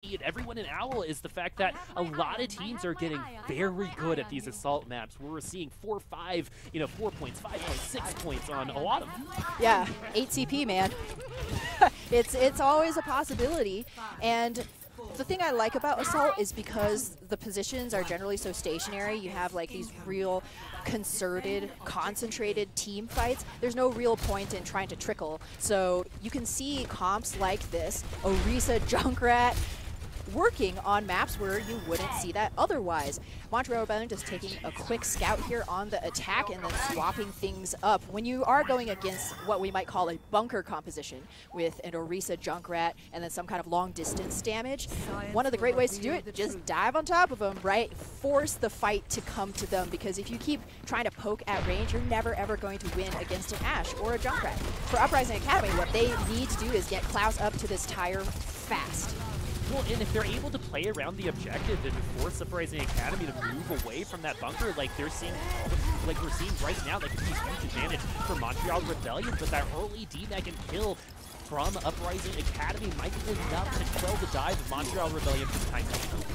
and everyone in Owl is the fact that a lot of teams are getting very good at these assault maps where we're seeing 4, 5, 4 points, 5 points, 6 points on a lot of them. Yeah, 8 CP, man. It's always a possibility. And the thing I like about Assault is because the positions are generally so stationary, you have like these real concerted, concentrated team fights. There's no real point in trying to trickle. So you can see comps like this, Orisa, Junkrat, working on maps where you wouldn't see that otherwise. Montreal Rebellion just taking a quick scout here on the attack and then swapping things up. When you are going against what we might call a bunker composition with an Orisa Junkrat and then some kind of long distance damage, one of the great ways to do it, just dive on top of them, right? Force the fight to come to them, because if you keep trying to poke at range, you're never ever going to win against an Ashe or a Junkrat. For Uprising Academy, what they need to do is get Klaus up to this tire fast. Well, and if they're able to play around the objective and force Uprising Academy to move away from that bunker, like we're seeing right now, that could be a huge advantage for Montreal Rebellion. But that early D-Mag and kill from Uprising Academy might be enough to quell the dive of Montreal Rebellion for the time being.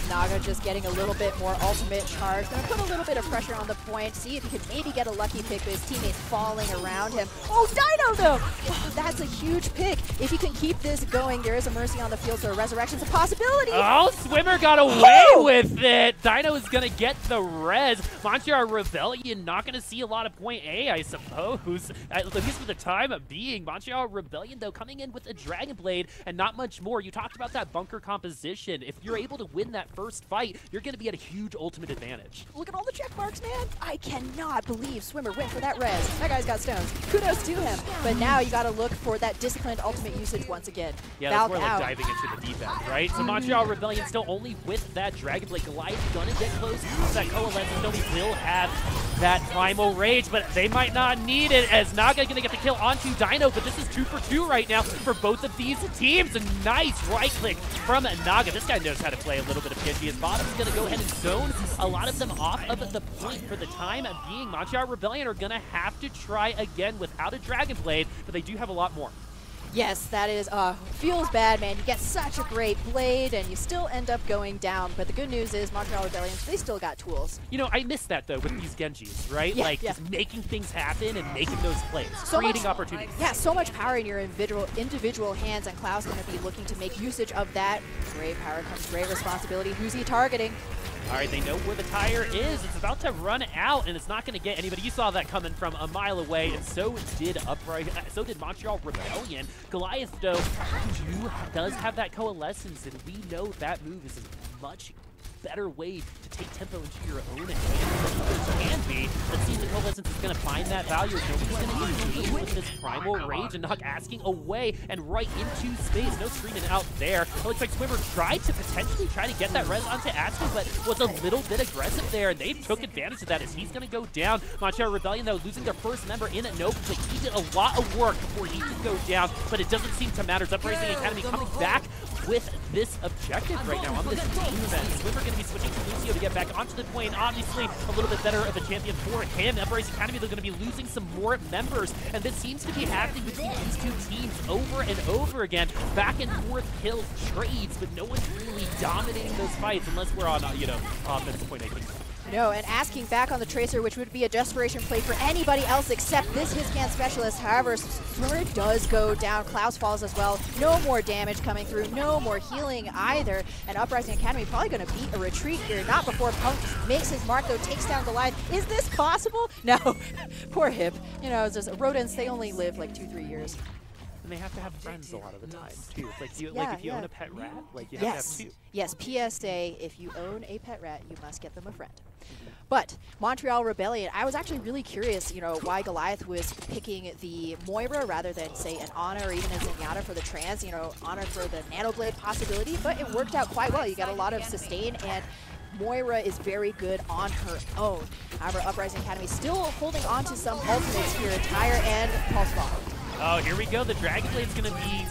Naga just getting a little bit more ultimate charge. Gonna put a little bit of pressure on the point, see if he can maybe get a lucky pick, but his teammates falling around him. Oh, Dino though! Oh, that's a huge pick. If he can keep this going, there is a Mercy on the field, so a Resurrection's a possibility. Oh, Swimmer got away with it! Dino is gonna get the res. Montreal Rebellion not gonna see a lot of point A, I suppose. At least for the time being. Montreal Rebellion, though, coming in with a Dragon Blade and not much more. You talked about that bunker composition. If you're able to win that first fight, you're going to be at a huge ultimate advantage. Look at all the check marks, man. I cannot believe Swimmer went for that res. That guy's got stones. Kudos to him. But now you got to look for that disciplined ultimate usage once again. Yeah, that's more like diving into the deep end, right? So Montreal Rebellion still only with that Dragon Blade. Goliath gonna get close to that Coalescence. Nobody will have that Primal Rage, but they might not need it, as Naga gonna get the kill onto Dino, but this is 2 for 2 right now for both of these teams. A nice right click from Naga. This guy knows how to play a little bit of PNG. His bottom's gonna go ahead and zone a lot of them off of the point for the time being. Montreal Rebellion are gonna have to try again without a Dragon Blade, but they do have a lot more. Yes, that is, feels bad, man. You get such a great blade, and you still end up going down. But the good news is Montreal Rebellion, they still got tools. I miss that, though, with these Genjis, right? Yeah, just making things happen and making those plays, so creating opportunities. Yeah, so much power in your individual hands, and Klaus going to be looking to make usage of that. Great power comes great responsibility. Who's he targeting? All right, they know where the tire is. It's about to run out, and it's not going to get anybody. You saw that coming from a mile away, and so did Montreal Rebellion. Goliath, though, does have that Coalescence, and we know that move is a much better way to take tempo into your own hands than others can be. Let's see if the Coalescence is going to find that value. Nobody's going to engage with this Primal Rage, and not asking away and right into space. No screaming out there. It looks like Swimmer tried to potentially get that res onto Aspen, but was a little bit aggressive there, and they took advantage of that as he's going to go down. Montreal Rebellion, though, losing their first member in at Nope, but he did a lot of work before he could go down, but it doesn't seem to matter. Uprising Academy coming back with this objective right now on this defense. Swimmer going to be switching to Lucio to get back onto the point. Obviously, a little bit better of a champion for him. Uprising Academy, they're going to be losing some more members, and this seems to be happening between these two teams over and over again. Back and forth kills, trades, but no one's really dominating those fights unless we're on, offensive point, I think. No, and asking back on the Tracer, which would be a desperation play for anybody else except this Hitscan specialist. However, Swimmer does go down. Klaus falls as well. No more damage coming through. No more healing either. And Uprising Academy probably going to beat a retreat here. Not before Punk makes his mark, though, takes down Goliath. Is this possible? No. Poor Hip. It's just rodents, they only live like 2-3 years. And they have to have friends a lot of the time, too. It's like, if you own a pet rat, you have to have two. Yes, PSA, if you own a pet rat, you must get them a friend. But Montreal Rebellion, I was actually really curious, why Goliath was picking the Moira rather than, say, an Ana or even a Zenyatta for the trans, Ana for the Nanoblade possibility, but it worked out quite well. You got a lot of sustain, and Moira is very good on her own. However, Uprising Academy still holding on to some ultimates here, Tire and Pulse Bomb. Oh, here we go. The Dragon Blade's going to be...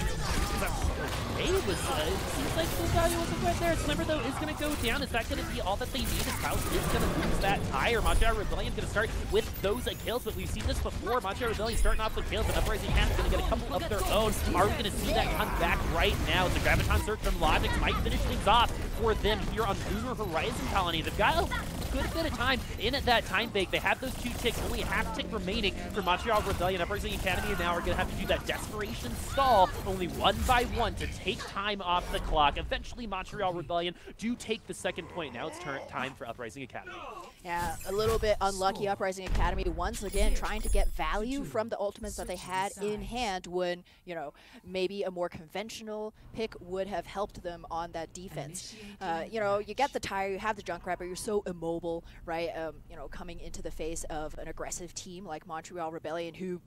It seems like the value wasn't quite there. Slimmer, though, is going to go down. Is that going to be all that they need? His house is going to lose that tire. Montreal Rebellion going to start with those kills, but we've seen this before. Montreal Rebellion starting off with kills, and Uprising Academy going to get a couple of their own. Are we going to see that come back right now? The Graviton Surge from Logic might finish things off for them here on Lunar Horizon Colony. They've got a good bit of time in at that time bank. They have those 2 ticks, only a half tick remaining for Montreal Rebellion. Uprising Academy now are going to have to do that desperation stall, only 1 by 1 to take time off the clock. Eventually, Montreal Rebellion do take the second point. Now it's time for Uprising Academy. Yeah, a little bit unlucky. Uprising Academy once again trying to get value from the ultimates that they had in hand when, you know, maybe a more conventional pick would have helped them on that defense. You know, you get the tire, you have the junk grabber, you're so immobile, right? You know, coming into the face of an aggressive team like Montreal Rebellion who,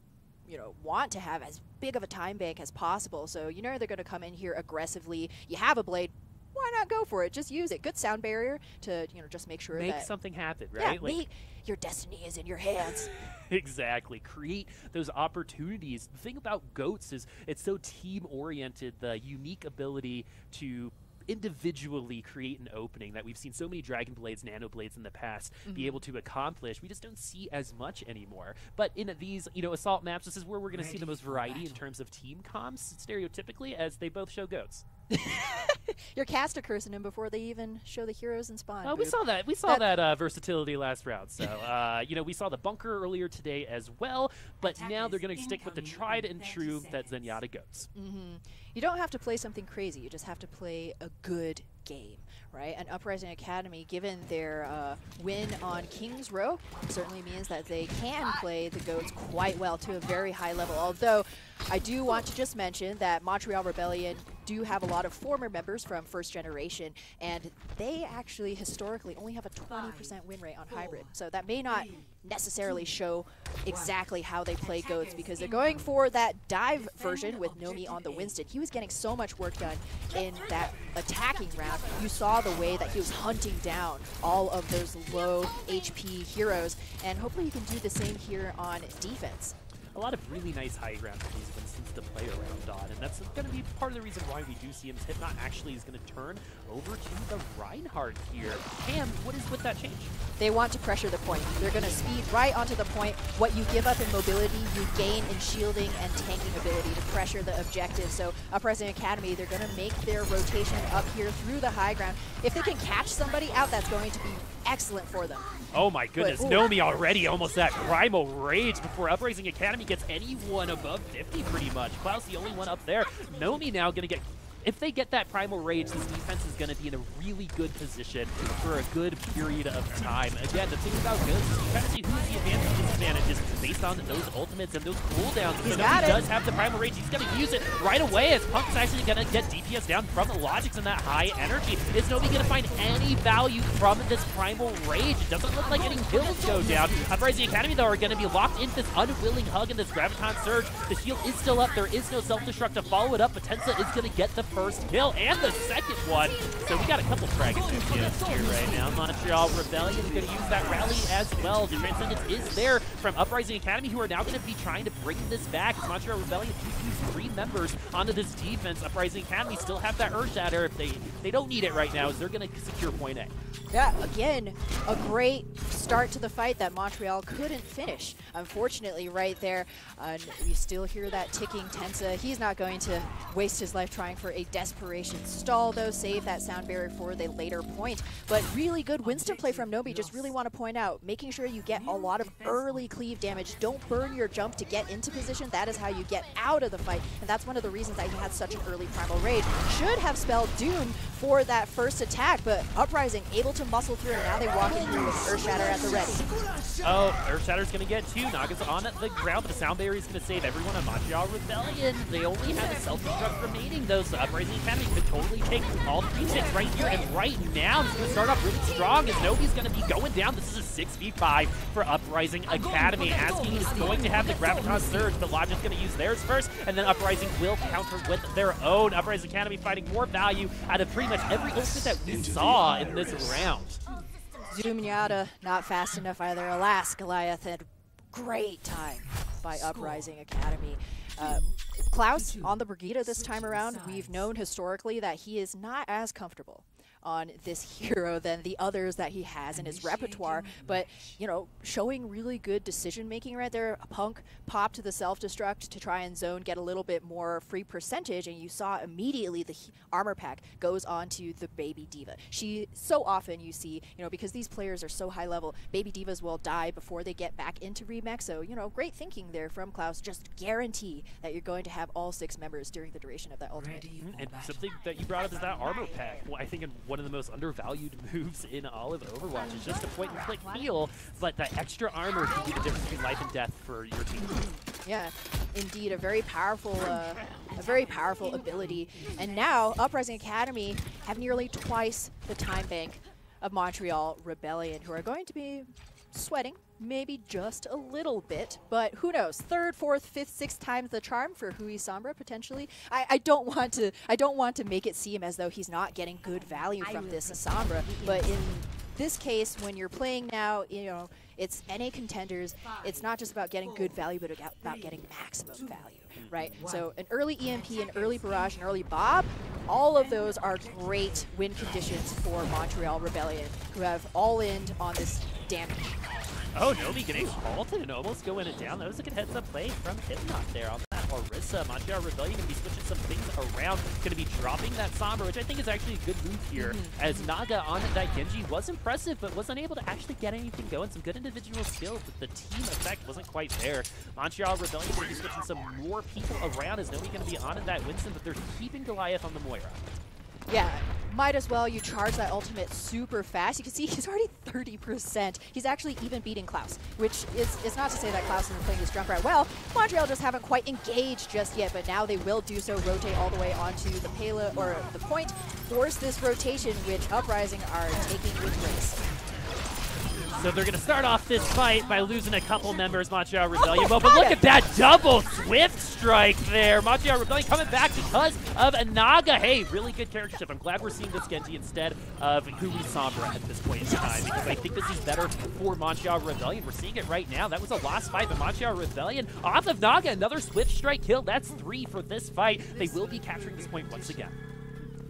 you know, want to have as big of a time bank as possible. So you know they're going to come in here aggressively. You have a blade. Why not go for it? Just use it. Good sound barrier to, you know, just make sure make something happen, right? Yeah, your destiny is in your hands. Exactly. Create those opportunities. The thing about GOATs is it's so team-oriented, the unique ability to individually create an opening that we've seen so many Dragon Blades, Nano Blades in the past be able to accomplish. We just don't see as much anymore. But in these, you know, assault maps, this is where we're going to see the most variety in terms of team comps, stereotypically, as they both show GOATs. You're caster cursing him before they even show the heroes in spawn. We saw that. We saw that versatility last round. So, you know, we saw the bunker earlier today as well. But now they're going to stick with the tried and true that Zenyatta GOATs. You don't have to play something crazy. You just have to play a good game, right? And Uprising Academy, given their win on King's Row, certainly means that they can play the GOATs quite well to a very high level. Although, I do want to just mention that Montreal Rebellion do have a lot of former members from first generation, and they actually historically only have a 20% win rate on hybrid. So that may not necessarily show exactly how they play GOATs, because they're going for that dive version with Nomi on the Winston. He was getting so much work done in that attacking round. You saw the way that he was hunting down all of those low HP heroes, and hopefully you can do the same here on defense. A lot of really nice high ground that he's been since the play around Dodd, and that's going to be part of the reason why we do see him. Hypnot actually is going to turn over to the Reinhardt here. Ham, what is with that change? They want to pressure the point. They're going to speed right onto the point. What you give up in mobility, you gain in shielding and tanking ability to pressure the objective. So Uprising Academy, they're going to make their rotation up here through the high ground. If they can catch somebody out, that's going to be excellent for them. Oh my goodness, Nomi already almost that Primal Rage before Uprising Academy gets anyone above 50 pretty much. Klaus the only one up there. Nomi now going to get... If they get that Primal Rage, this defense is going to be in a really good position for a good period of time. Again, the thing about GOATs is you kind of see who's the advantage and disadvantages based on those ultimates and those cooldowns. But Nomi does have the Primal Rage. He's going to use it right away as Punk's actually going to get DPS down from the Logics and that high energy. Is Nomi going to find any value from this Primal Rage? It doesn't look like any kills go down. Uprising Academy, though, are going to be locked into this unwilling hug and this Graviton Surge. The shield is still up. There is no self-destruct to follow it up. Potenza is going to get the first kill and the second one. So we got a couple frag attempts here right now. Montreal Rebellion is going to use that rally as well. The Transcendence is there from Uprising Academy, who are now going to be trying to bring this back. As Montreal Rebellion use 3 members onto this defense. Uprising Academy still have that Earth Shatter. If they don't need it right now, as they're going to secure point A. Yeah, again, a great start to the fight that Montreal couldn't finish. Unfortunately, right there, we still hear that ticking Tensa. He's not going to waste his life trying for a desperation stall, though. Save that sound barrier for the later point. But really good Winston play from Nomi. Just really want to point out, making sure you get a lot of early cleave damage. Don't burn your jump to get into position. That is how you get out of the fight. And that's one of the reasons that he had such an early Primal Rage. Should have spelled Doom for that first attack, but Uprising able to muscle through, and now they walk in here with Earth Shatter at the ready. Oh, Earth Shatter's going to get 2. Naga's on the ground, but the sound barrier is going to save everyone on Montreal Rebellion. They only have a self-destruct remaining, though, so Uprising Academy could totally take all 3 hits right here and right now. It's going to start off really strong as Nobi's going to be going down. This is a 6v5 for Uprising Academy. Asking is going to have the Graviton Surge, but Logic's going to use theirs first, and then Uprising will counter with their own. Uprising Academy fighting more value out of pretty much every ultimate that we saw in this round. Zenyatta not fast enough either. Alas, Goliath had great time by Uprising Academy. Klaus on the Brigitte this time around, we've known historically that he is not as comfortable on this hero than the others that he has in his repertoire, but you know, showing really good decision making right there. Punk popped to the self-destruct to try and zone, get a little bit more free percentage, and you saw immediately the armor pack goes onto the Baby Diva. She, so often you see, you know, because these players are so high level, Baby Divas will die before they get back into remech, so you know, great thinking there from Klaus. Just guarantee that you're going to have all 6 members during the duration of that ultimate. And something that you brought up is that armor pack. Well, I think in one of the most undervalued moves in all of Overwatch is just a point-and-click heal, but that extra armor can be the difference between life and death for your team. Yeah, indeed, a very powerful ability. And now, Uprising Academy have nearly twice the time bank of Montreal Rebellion, who are going to be sweating, maybe just a little bit, but who knows? 3rd, 4th, 5th, 6th times the charm for Hui Sombra potentially. I don't want to make it seem as though he's not getting good value from this Sombra, but in this case, when you're playing now, you know, it's NA Contenders. It's not just about getting good value, but about getting maximum value, right? So an early EMP, an early barrage, an early Bob, all of those are great win conditions for Montreal Rebellion, who have all in on this damage. Oh, Nomi getting halted and almost going it down. That was a good heads-up play from Hypnot there on that Orisa. Montreal Rebellion going to be switching some things around. Going to be dropping that Sombra, which I think is actually a good move here, as Naga on that Genji was impressive, but was unable to actually get anything going. Some good individual skills, but the team effect wasn't quite there. Montreal Rebellion going to be switching some more people around, as Nomi going to be on that Winston, but they're keeping Goliath on the Moira. Yeah, might as well. You charge that ultimate super fast. You can see he's already 30%. He's actually even beating Klaus, which is not to say that Klaus isn't playing his jump right well. Montreal just haven't quite engaged just yet, but now they will do so, rotate all the way onto the payload, or the point, force this rotation, which Uprising are taking with grace. So they're going to start off this fight by losing a couple members, Montreal Rebellion. But look at that double Swift strike there. Montreal Rebellion coming back because of Naga. Hey, really good charactership. I'm glad we're seeing this Genji instead of Hui Sombra at this point in time, because I think this is better for Montreal Rebellion. We're seeing it right now. That was a lost fight, but Montreal Rebellion off of Naga. Another Swift strike kill. That's 3 for this fight. They will be capturing this point once again.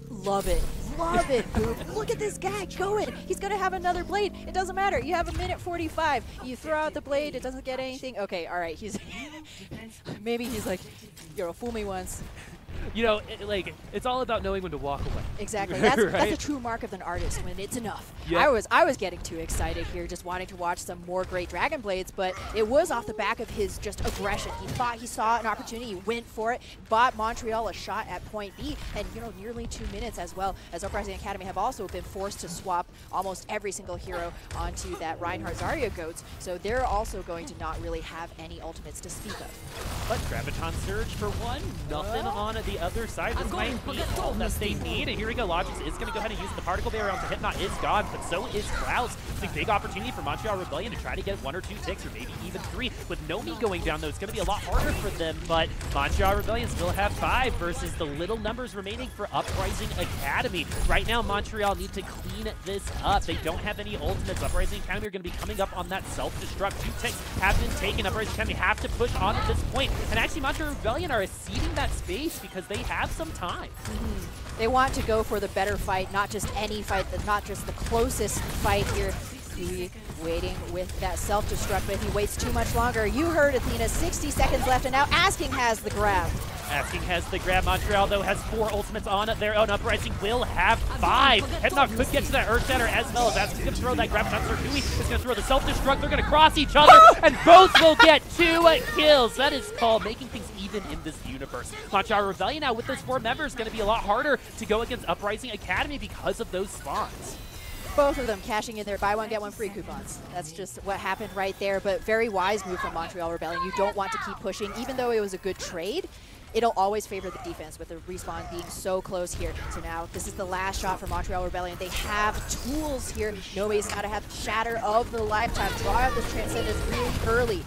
Love it. Love it, Boop. Look at this guy going. He's going to have another blade. It doesn't matter. You have 1:45. You throw out the blade. It doesn't get anything. Okay, all right. He's maybe he's like, you know, fool me once. You know, it's all about knowing when to walk away. Exactly. That's, right? that's a true mark of an artist, when it's enough. Yep. I was getting too excited here, just wanting to watch some more great Dragon Blades, but it was off the back of his just aggression. He thought he saw an opportunity, he went for it, bought Montreal a shot at point B, and you know, nearly 2 minutes as well, as Uprising Academy have also been forced to swap almost every single hero onto that Reinhardt Zarya goats, so they're also going to not really have any ultimates to speak of. But Graviton Surge for one, nothing on the other side. This might be all that they need. And here we go. Logix is going to go ahead and use the particle barrier onto Hypnot. Is gone, but so is Klaus. It's a big opportunity for Montreal Rebellion to try to get 1 or 2 ticks, or maybe even 3. With Nomi going down, though, it's going to be a lot harder for them. But Montreal Rebellion still have 5 versus the little numbers remaining for Uprising Academy. Right now, Montreal need to clean this up. They don't have any ultimates. Uprising Academy are going to be coming up on that self-destruct. 2 ticks have been taken. Uprising Academy have to push on at this point. And actually, Montreal Rebellion are ceding that space because they have some time. They want to go for the better fight, not just any fight, not just the closest fight here. Hui waiting with that self-destruct, but if he waits too much longer, you heard Athena, 60 seconds left, and now Asking has the grab. Asking has the grab. Montreal, though, has 4 ultimates on their own. Uprising will have 5. Hypnot could get to that Earth Shatter as well as Asking's going to throw that grab. Hui is going to throw the self-destruct. They're going to cross each other, and both will get 2 kills. That is called making things even in this universe. Montreal Rebellion now with those 4 members going to be a lot harder to go against Uprising Academy because of those spawns. Both of them cashing in their buy one, get one free coupons. That's just what happened right there, but very wise move from Montreal Rebellion. You don't want to keep pushing, even though it was a good trade. It'll always favor the defense with the respawn being so close here. So now this is the last shot for Montreal Rebellion. They have tools here. Nobody's got to have Shatter of the lifetime. Draw out this Transcendence really early.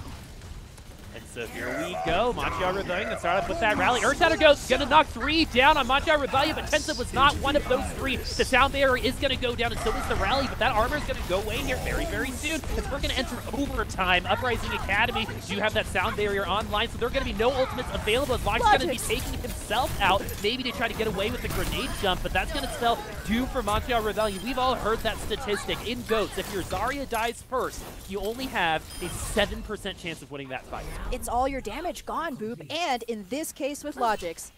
And So here we go. Montreal Rebellion gonna start off with that rally. Earthshatter goes, gonna knock 3 down on Montreal Rebellion, but Tensa was not one of those 3. The sound barrier is gonna go down, and so is the rally, but that armor is gonna go away here very, very soon, as we're gonna enter overtime. Uprising Academy do have that sound barrier online, so there are gonna be no ultimates available as Logic's gonna be taking himself out, maybe to try to get away with the grenade jump, but that's gonna spell doom for Montreal Rebellion. We've all heard that statistic in GOATs. If your Zarya dies first, you only have a 7% chance of winning that fight. It's all your damage gone, Boop. And in this case with Logic's,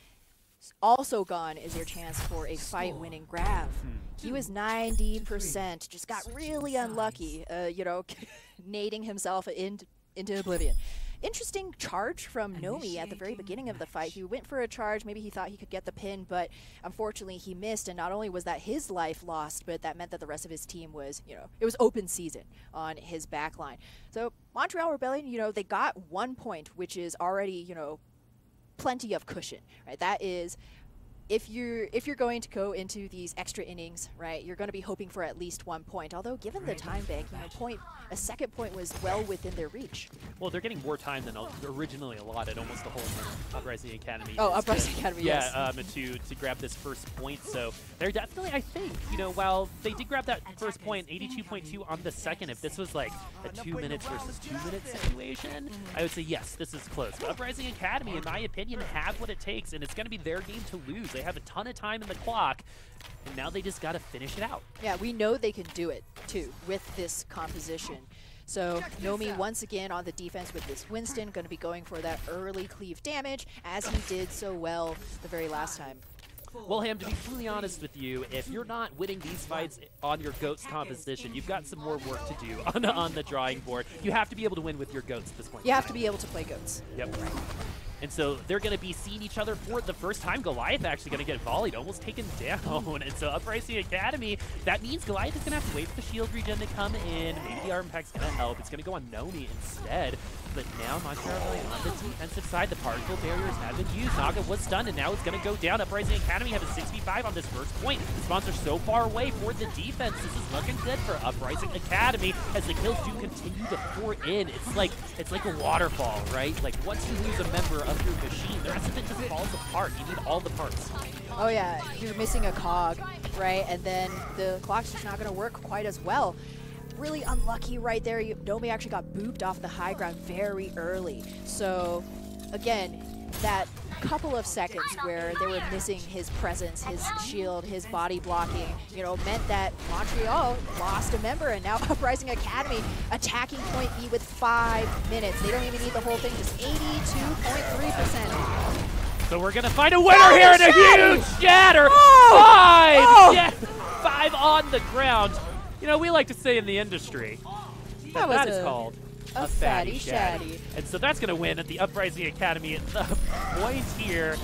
also gone is your chance for a fight-winning grab. He was 90%, just got really unlucky, you know, nading himself into oblivion. Interesting charge from Nomi at the very beginning of the fight. He went for a charge, maybe he thought he could get the pin, but unfortunately he missed, and not only was that his life lost, but that meant that the rest of his team was, you know, it was open season on his backline. So Montreal Rebellion, you know, they got 1 point, which is already, you know, plenty of cushion, right? That is, if you're going to go into these extra innings, right, you're going to be hoping for at least 1 point. Although, given the time bank, you know, a second point was well within their reach. Well, they're getting more time than originally allotted, almost the whole Uprising Academy. Oh, Uprising Academy, yes. Yeah, to grab this first point. So they're definitely, I think, you know, while they did grab that first point, 82.2 on the second, if this was like a 2 minutes versus 2 minute situation, I would say yes, this is close. But Uprising Academy, in my opinion, have what it takes, and it's going to be their game to lose. They have a ton of time in the clock, and now they just got to finish it out. Yeah, we know they can do it, too, with this composition. So Nomi once again on the defense with this Winston, going to be going for that early cleave damage, as he did so well the very last time. Well, Ham, to be completely honest with you, if you're not winning these fights on your GOATs composition, you've got some more work to do on the drawing board. You have to be able to win with your GOATs at this point. You have to be able to play GOATs. Yep. And so they're going to be seeing each other for the first time. Goliath actually going to get volleyed, almost taken down. And so Uprising Academy, that means Goliath is going to have to wait for the shield regen to come in. Maybe the arm pack's going to help. It's going to go on Nomi instead. But now Montreal Rebellion on the defensive side, the particle barriers have been used. Naga was stunned, and now it's going to go down. Uprising Academy have a 65 on this first point. The spawns are so far away for the defense. This is looking good for Uprising Academy as the kills do continue to pour in. It's like a waterfall, right? Like once you lose a member of your machine, the rest of it just falls apart. You need all the parts. Oh yeah, you're missing a cog, right? And then the clock's just not going to work quite as well. Really unlucky right there. Nomi actually got booped off the high ground very early. So again, that couple of seconds where they were missing his presence, his shield, his body blocking, you know, meant that Montreal lost a member, and now Uprising Academy attacking point B with 5 minutes. They don't even need the whole thing, just 82.3%. So we're gonna find a winner here in a huge shatter. Oh! 5 on the ground. You know, we like to say in the industry that is called a fatty shatty. And so that's going to win at the Uprising Academy at the point here.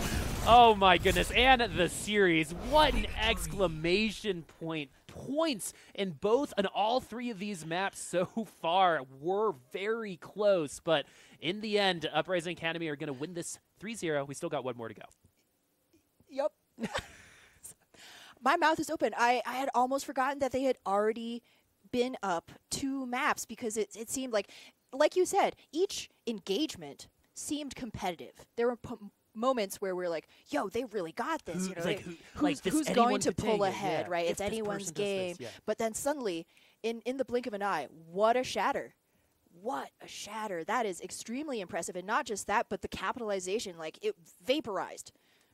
Oh my goodness, and the series. What an exclamation point. Points in both and all 3 of these maps so far were very close, but in the end, Uprising Academy are going to win this 3-0. We still got 1 more to go. Yep. My mouth is open. I had almost forgotten that they had already been up 2 maps because it seemed like you said, each engagement seemed competitive. There were moments where we're like, yo, they really got this. You know, who's going to pull ahead, right? It's anyone's game. But then suddenly, in the blink of an eye, what a shatter. What a shatter. That is extremely impressive. And not just that, but the capitalization, like it vaporized.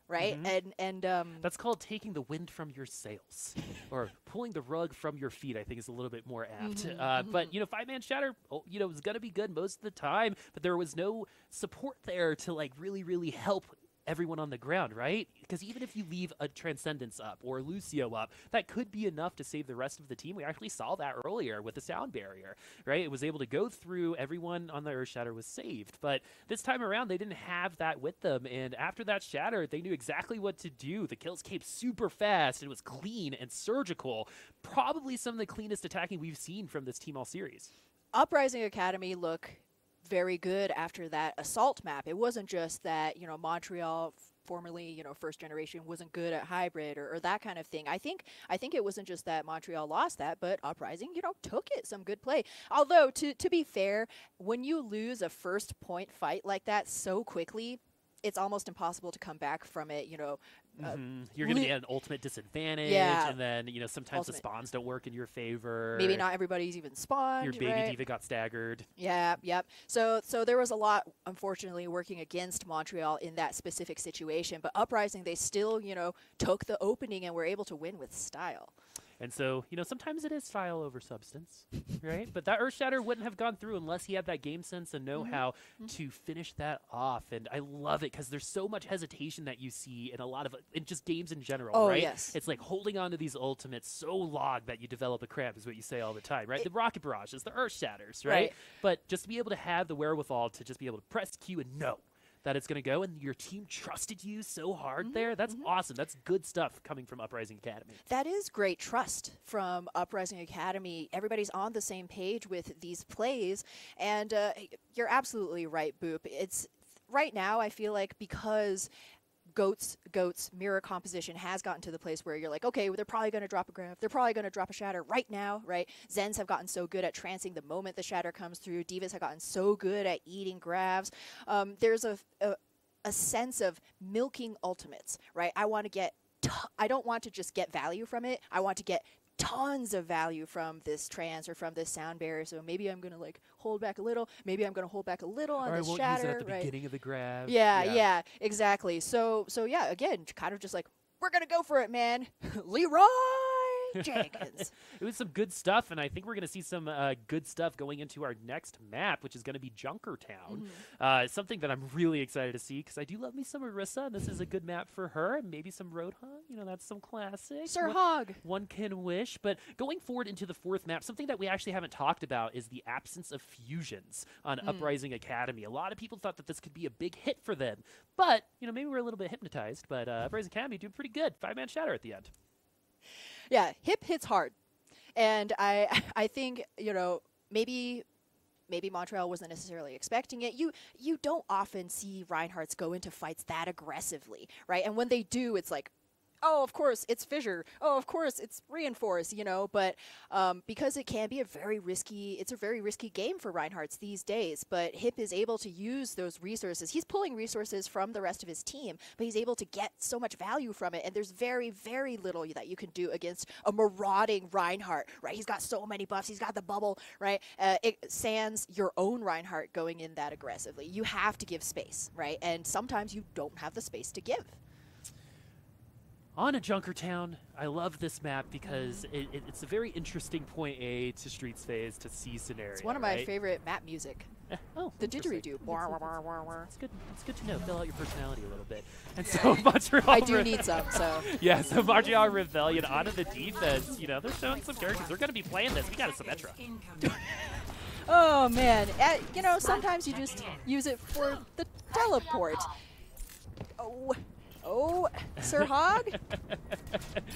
Right? And that's called taking the wind from your sails, or pulling the rug from your feet, I think is a little bit more apt. But, you know, 5-man shatter, you know, was going to be good most of the time, but there was no support there to, like, really, really help everyone on the ground, right? Because even if you leave a Transcendence up or Lucio up, that could be enough to save the rest of the team. We actually saw that earlier with the sound barrier, right? It was able to go through, everyone on the Earth Shatter was saved. But this time around, they didn't have that with them. And after that Shatter, they knew exactly what to do. The kills came super fast. It was clean and surgical. Probably some of the cleanest attacking we've seen from this team all series. Uprising Academy look very good after that assault map. It wasn't just that, you know, Montreal formerly, you know, first generation wasn't good at hybrid or that kind of thing. I think it wasn't just that Montreal lost that, but Uprising, you know, took it. Some good play. Although to be fair, when you lose a first point fight like that so quickly, it's almost impossible to come back from it, you know. You're going to be at an ultimate disadvantage, Yeah. and then, you know, sometimes the spawns don't work in your favor. Maybe not everybody's even spawned. Your baby right? diva got staggered. Yeah, yep. So there was a lot, unfortunately, working against Montreal in that specific situation. But Uprising, they still, you know, took the opening and were able to win with style. And so, you know, sometimes it is style over substance, right? But that Earthshatter wouldn't have gone through unless he had that game sense and know-how to finish that off. And I love it because there's so much hesitation that you see in a lot of, in just games in general, right? Yes. It's like holding on to these ultimates so long that you develop a cramp is what you say all the time, right? The Rocket Barrages, the Earthshatters, right? But just to be able to have the wherewithal to just be able to press Q and know that it's going to go, and your team trusted you so hard there. That's awesome. That's good stuff coming from Uprising Academy. That is great trust from Uprising Academy. Everybody's on the same page with these plays, and you're absolutely right, Boop. It's right now, I feel like, because Goat's mirror composition has gotten to the place where you're like, okay, well, they're probably going to drop a Grav. They're probably going to drop a Shatter right now, right? Zens have gotten so good at trancing the moment the Shatter comes through. Divas have gotten so good at eating Gravs. There's a sense of milking ultimates, right? I want to get, I don't want to just get value from it. I want to get tons of value from this trance or from this sound barrier. So maybe I'm going to like hold back a little. Maybe I'm going to hold back a little on this Shatter. Use it at the beginning of the grab. Yeah, exactly. So yeah, again, kind of just like, we're going to go for it, man. Leroy Jenkins. It was some good stuff, and I think we're going to see some good stuff going into our next map, which is going to be Junkertown. Something that I'm really excited to see, because I do love me some Orisa, and this is a good map for her, and maybe some Roadhog. You know, that's some classic. Sir Hog. One can wish. But going forward into the fourth map, something that we actually haven't talked about is the absence of fusions on Uprising Academy. A lot of people thought that this could be a big hit for them, but, you know, maybe we're a little bit hypnotized, but Uprising Academy doing pretty good. 5-man Shatter at the end. Yeah, hip hits hard. And I think, you know, maybe Montreal wasn't necessarily expecting it. You don't often see Reinhardts go into fights that aggressively, right? And when they do, it's like, oh, of course, it's Fissure. Oh, of course, it's Reinforce, you know. But because it can be a very risky game for Reinhardts these days. But Hip is able to use those resources. He's pulling resources from the rest of his team, but he's able to get so much value from it. And there's very, very little that you can do against a marauding Reinhardt, right? He's got so many buffs. He's got the bubble, right? It sans your own Reinhardt going in that aggressively. You have to give space, right? And sometimes you don't have the space to give. On a Junkertown, I love this map because it's a very interesting point A to Streets phase to C scenario. It's one of my favorite map music. The didgeridoo. It's good. It's good to know. Fill out your personality a little bit. And so Montreal. I do need some. So yeah. So Montreal Rebellion onto the defense. You know, they're showing some characters. They're going to be playing this. We got a Symmetra. Oh man, you know, sometimes you just use it for the teleport. Oh, Sir Hog,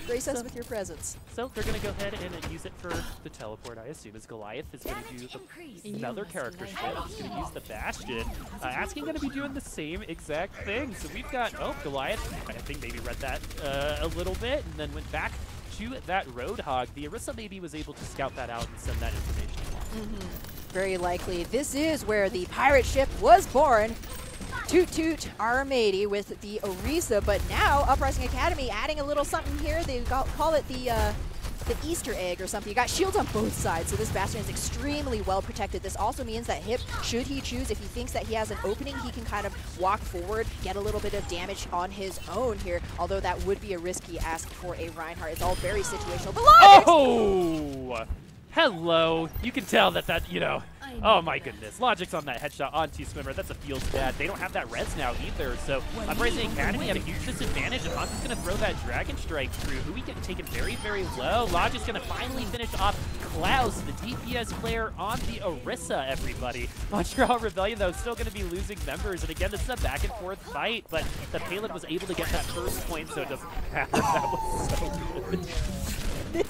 grace us with your presence. So they're going to go ahead and use it for the teleport, I assume, as Goliath is going to do another character shift. He's going to use the Bastion. Asking going to be doing the same exact thing. So we've got, Goliath, I think maybe read that a little bit and then went back to that Roadhog. The Orisa maybe was able to scout that out and send that information along. Very likely. This is where the pirate ship was born. Toot Toot Armady with the Orisa, but now Uprising Academy adding a little something here. They call it the Easter egg or something. You got shields on both sides, so this Bastion is extremely well protected. This also means that Hip, should he choose, if he thinks that he has an opening, he can kind of walk forward, get a little bit of damage on his own here, although that would be a risky ask for a Reinhardt. It's all very situational. The Logics! Oh! Hello. You can tell that, you know, oh my goodness. Logic's on that headshot onto Swimmer. That's a feels bad. They don't have that res now either. So Uprising Academy had a huge disadvantage. And Hansen's going to throw that Dragon Strike through. Who we get taken very, very low. Logic's going to finally finish off Klaus, the DPS player on the Orisa, everybody. Montreal Rebellion, though, still going to be losing members. And again, this is a back and forth fight. But the Payload was able to get that first point, so it doesn't matter. That was so good.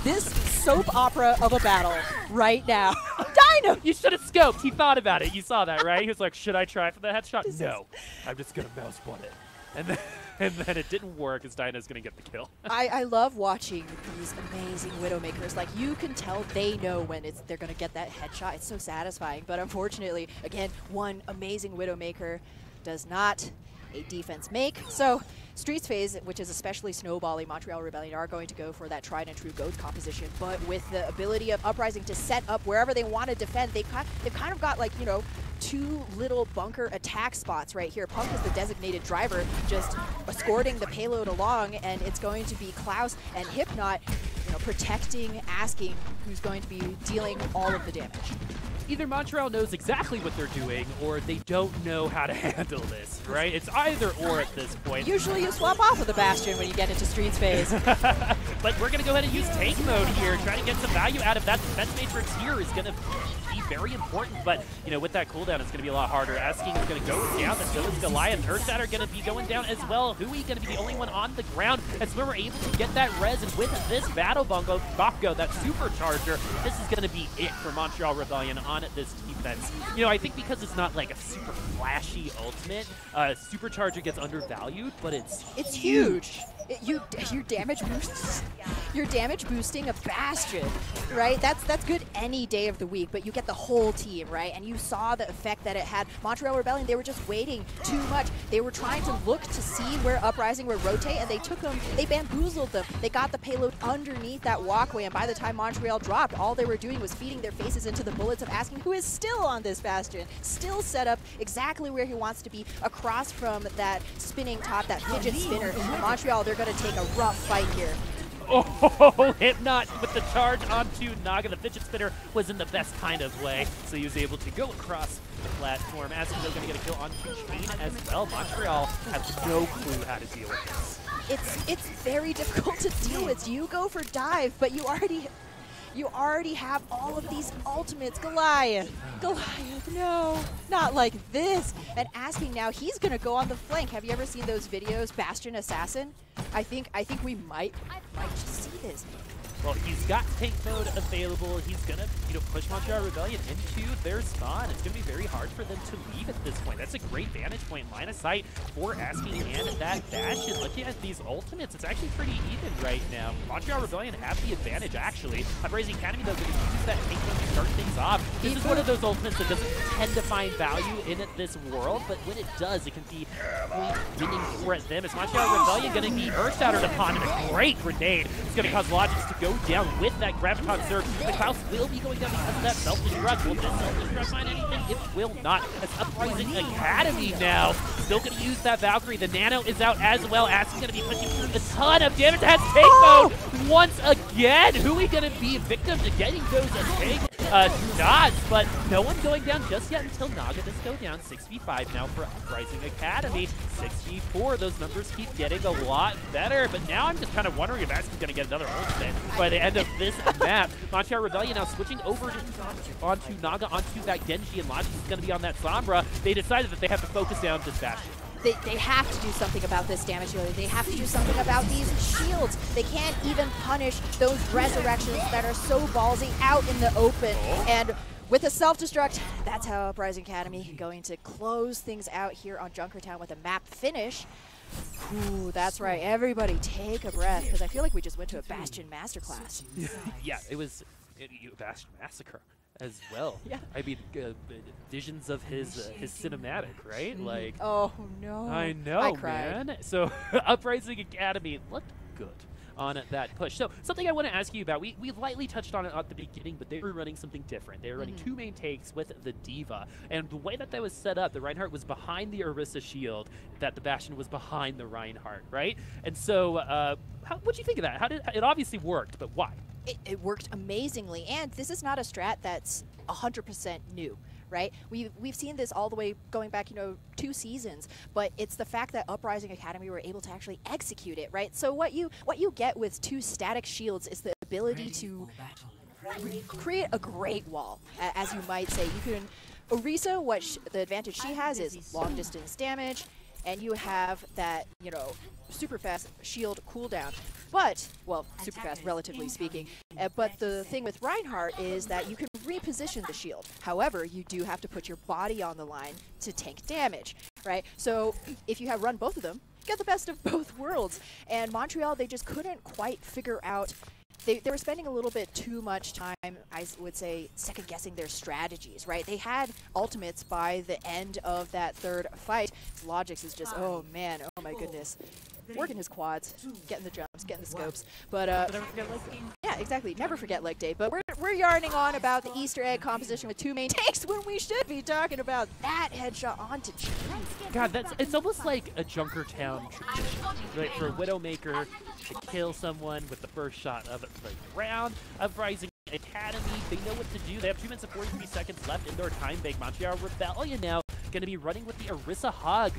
This soap opera of a battle right now. Dino! You should have scoped. He thought about it. You saw that, right? He was like, should I try for the headshot? No. I'm just going to mouse blunt it. And then it didn't work as Dinah's going to get the kill. I love watching these amazing Widowmakers. Like, you can tell they know when they're going to get that headshot. It's so satisfying. But unfortunately, again, one amazing Widowmaker does not a defense make. So Streets phase, which is especially snowballing, Montreal Rebellion are going to go for that tried and true GOAT composition. But with the ability of Uprising to set up wherever they want to defend, they've kind of got, like, you know, two little bunker attack spots right here. Punk is the designated driver, just escorting the payload along, and it's going to be Klaus and Hypnot, you know, protecting, asking who's going to be dealing all of the damage. Either Montreal knows exactly what they're doing, or they don't know how to handle this, right? It's either or at this point. Usually you swap off of the Bastion when you get into Streets phase. But we're going to go ahead and use tank mode here, trying to get some value out of that. Defense matrix here is going to be very important, but, you know, with that cooldown, it's going to be a lot harder. Asking is going to go down, and so is Goliath. Earthshatter are going to be going down as well. Hui going to be the only one on the ground, as we're able to get that res, and with this Battle Bongo, that supercharger, this is going to be it for Montreal Rebellion on this defense. You know, I think because it's not like a super flashy ultimate, supercharger gets undervalued, but it's huge. Your damage boosting a Bastion, right? That's good any day of the week, but you get the whole team, right? And you saw the effect that it had. Montreal Rebellion, they were just waiting too much. They were trying to look to see where Uprising would rotate, and they took them, they bamboozled them. They got the payload underneath that walkway, and by the time Montreal dropped, all they were doing was feeding their faces into the bullets of Asking, who is still on this Bastion, still set up exactly where he wants to be, across from that spinning top, that fidget spinner. And Montreal, they're going to take a rough fight here. Oh, Hypnot with the charge onto Naga. The fidget spinner was in the best kind of way, so he was able to go across the platform. Asking they're going to get a kill onto Chain as well. Montreal has no clue how to deal with this. It's very difficult to deal with. You go for dive, but you already have all of these ultimates. Goliath, no, not like this. And Asking now, he's gonna go on the flank. Have you ever seen those videos, Bastion Assassin? I think we might just see this. Well, he's got tank mode available. He's gonna, you know, push Montreal Rebellion into their spawn. It's gonna be very hard for them to leave at this point. That's a great vantage point, line of sight for Asking and that Bastion. Looking at these ultimates, it's actually pretty even right now. Montreal Rebellion have the advantage, actually. Uprising Academy, though, going to use that tank mode to start things off. This is one of those ultimates that doesn't tend to find value in this world, but when it does, it can be winning for them. As Montreal Rebellion going to be earth-shattered upon, and a great grenade. It's going to cause Logics to go down with that Graviton Surge. The Klaus will be going down because of that self-destruct. Will this self-destruct find anything? It will not. As Uprising Academy now still going to use that Valkyrie. The Nano is out as well. Asking going to be pushing through a ton of damage. Has tank mode once again. Hui going to be victim to getting those tank shots, but no one going down just yet until Naga does go down. 6v5 now for Uprising Academy. 6v4. Those numbers keep getting a lot better, but now I'm just kind of wondering if Askin's going to get another ultimate by the end of this map. Montreal Rebellion now switching over onto Naga, onto that Genji, and Logic is going to be on that Sombra. They decided that they have to focus down this Bastion. They have to do something about this damage, really. They have to do something about these shields. They can't even punish those resurrections that are so ballsy out in the open. And with a self-destruct, that's how Uprising Academy going to close things out here on Junkertown with a map finish. Ooh, that's right. Everybody take a breath, because I feel like we just went to a Bastion masterclass. Yeah, it was a Bastion massacre as well. Yeah. I mean, visions of his cinematic, right? Like, oh no, I know, I cried. man. So Uprising Academy looked good on that push. So something I want to ask you about, we lightly touched on it at the beginning, but they were running something different. They were running two main takes with the Diva, and the way that was set up, the Reinhardt was behind the Orisa shield, that the Bastion was behind the Reinhardt, right? And so what'd you think of that? How did it obviously worked, but why? It worked amazingly, and this is not a strat that's 100% new, right? We've seen this all the way going back, 2 seasons, but it's the fact that Uprising Academy were able to actually execute it, right? So what you get with 2 static shields is the ability to create a great wall, as you might say. You can Orisa, the advantage she has is long distance damage, and you have that, super fast shield cooldown. But, well, super fast, relatively speaking. But the thing with Reinhardt is that you can reposition the shield. However, you do have to put your body on the line to tank damage, right? So if you have run both of them, get the best of both worlds. And Montreal, they just couldn't quite figure out. They were spending a little bit too much time, I would say, second-guessing their strategies, right? They had ultimates by the end of that third fight. Logix is just, oh man, oh my goodness. Working his quads, getting the jumps, getting the scopes. But yeah, exactly. Never forget leg day. But we're yarning on about the Easter egg composition with 2 main tanks when we should be talking about that headshot onto Jin. God, it's almost like a Junkertown tradition, right? For a Widowmaker to kill someone with the first shot of the round. Uprising Academy, they know what to do. They have 2 minutes and 43 seconds left in their time bank. Montreal Rebellion now going to be running with the Orisa Hug.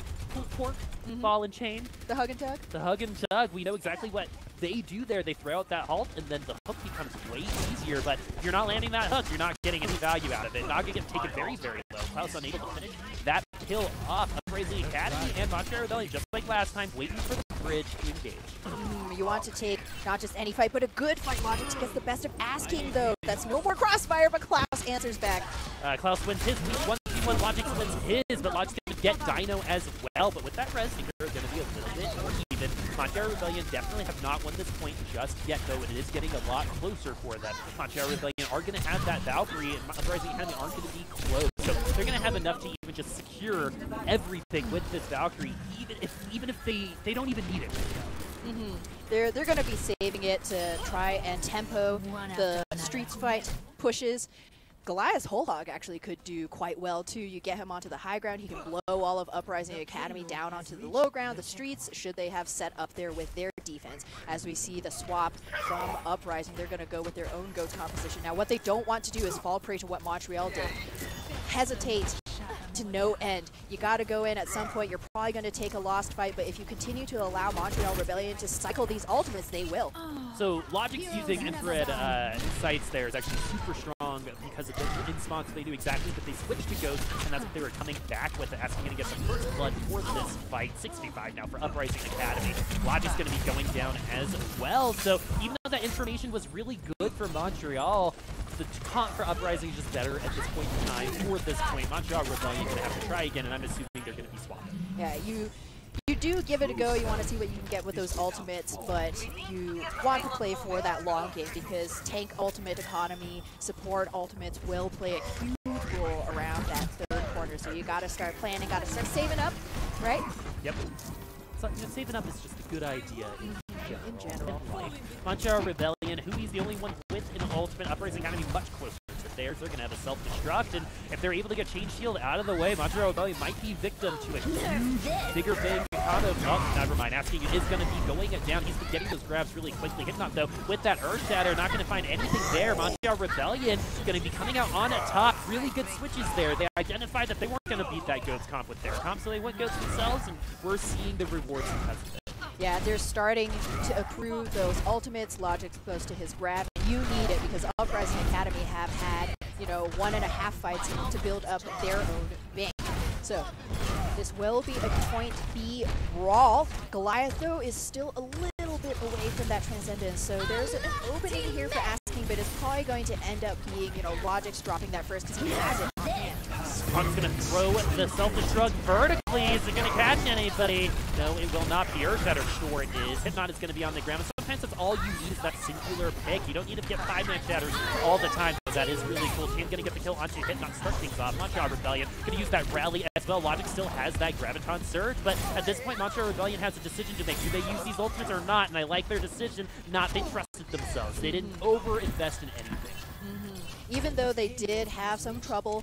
Pork, ball and chain. The hug and tug? The hug and tug. We know exactly what they do there. They throw out that halt, and then the hook becomes way easier. But if you're not landing that hook, you're not getting any value out of it. Not going to get taken very, very low. Klaus unable to finish that kill off. Uprising Academy and Montreal Rebellion, just like last time, waiting for the bridge to engage. You want to take not just any fight, but a good fight. Logix gets the best of asking, though. That's no more crossfire, but Klaus answers back. Klaus wins his 1v1. Logix wins his, but Logix going to get Dino as well. But with that res, things are going to be a little bit more even. Montreal Rebellion definitely have not won this point just yet, though it is getting a lot closer for them. Montreal Rebellion are going to have that Valkyrie, and Uprising Academy aren't going to be close. So they're going to have enough to even just secure everything with this Valkyrie, even if they don't even need it. They're going to be saving it to try and tempo the streets fight pushes. Goliath's whole hog actually could do quite well too. You get him onto the high ground, he can blow all of Uprising Academy down onto the low ground, the streets, should they have set up there with their defense. As we see the swap from Uprising, they're going to go with their own GOAT composition. Now what they don't want to do is fall prey to what Montreal did. Hesitate to no end. You got to go in at some point. You're probably going to take a lost fight, but if you continue to allow Montreal Rebellion to cycle these ultimates, they will. So Logix using infrared sights there is actually super strong because of the in-spawns. They do exactly what they switched to Ghost, and that's what they were coming back with, asking to get some first blood for this fight. 65 now for Uprising Academy. Logix going to be going down as well. So even though that information was really good for Montreal, the comp for Uprising is just better at this point in time. For this point, Montreal Rebellion going to have to try again, and I'm assuming they're going to be swapped. Yeah, you do give it a go. You want to see what you can get with those ultimates, but you want to play for that long game because tank ultimate economy, support ultimates will play a huge role around that third corner. So you got to start planning, got to start saving up, right? Yep. So, saving up is just a good idea in general. Montreal Rebellion, who is the only one with an ultimate. Uprising Academy much closer to theirs. They're going to have a self-destruct, and if they're able to get Chain Shield out of the way, Montreal Rebellion might be victim to a huge, bigger bang Mikado. Oh, never mind. Asking is going to be going it down. He's been getting those grabs really quickly. Hitnot, though, with that Earth Shatter, not going to find anything there. Montreal Rebellion going to be coming out on top. Really good switches there. They identified that they weren't going to beat that Ghost comp with their comp, so they went Ghost themselves, and we're seeing the rewards because of it. Yeah, they're starting to accrue those ultimates. Logix goes to his grab. You need it because Uprising Academy have had, 1.5 fights to build up their own bank. So this will be a point B brawl. Goliath, though, is still a little bit away from that Transcendence. So there's an opening here for asking, but it's probably going to end up being, Logix dropping that first because he has it on hand. Punk's going to throw the self-destruct vertically. Is it going to catch anybody? No, it will not be. Earth Shatter, sure it is. Hitnot is going to be on the ground. Sometimes that's all you need is that singular pick. You don't need to get 5-man shatters all the time. So that is really cool. Chain's going to get the kill onto Hitnot, start things off. Montreal Rebellion going to use that rally as well. Logix still has that Graviton Surge, but at this point, Montreal Rebellion has a decision to make. Do they use these ultimates or not? And I like their decision. They trusted themselves. They didn't over-invest in anything. Even though they did have some trouble